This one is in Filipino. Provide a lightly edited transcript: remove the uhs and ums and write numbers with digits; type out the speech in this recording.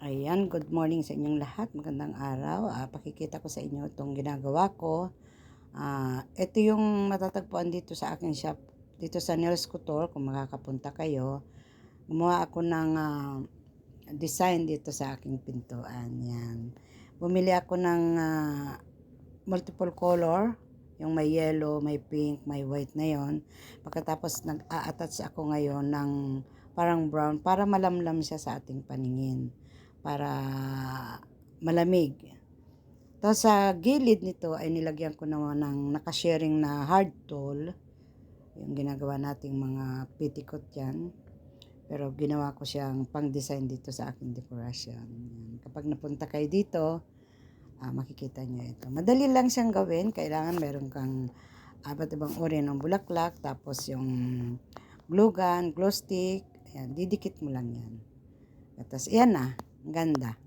Ayan, good morning sa inyong lahat. Magandang araw. Pakikita ko sa inyo itong ginagawa ko. Ito yung matatagpuan dito sa aking shop, dito sa Nails Couture, kung makakapunta kayo. Gumawa ako ng design dito sa aking pintuan. Yan. Bumili ako ng multiple color, yung may yellow, may pink, may white na yon. Pagkatapos nag-a-attach ako ngayon ng parang brown para malamlam siya sa ating paningin, para malamig. Tapos sa gilid nito ay nilagyan ko naman ng nakasharing na hard tool, yung ginagawa nating mga petticoat yan. Pero ginawa ko siyang pang-design dito sa aking decoration. Kapag napunta kayo dito, makikita nyo ito. Madali lang siyang gawin. Kailangan meron kang iba't ibang uri ng bulaklak. Tapos yung glue gun, glow stick. Ayan, didikit mo lang yan. Tapos yan na. Ganda.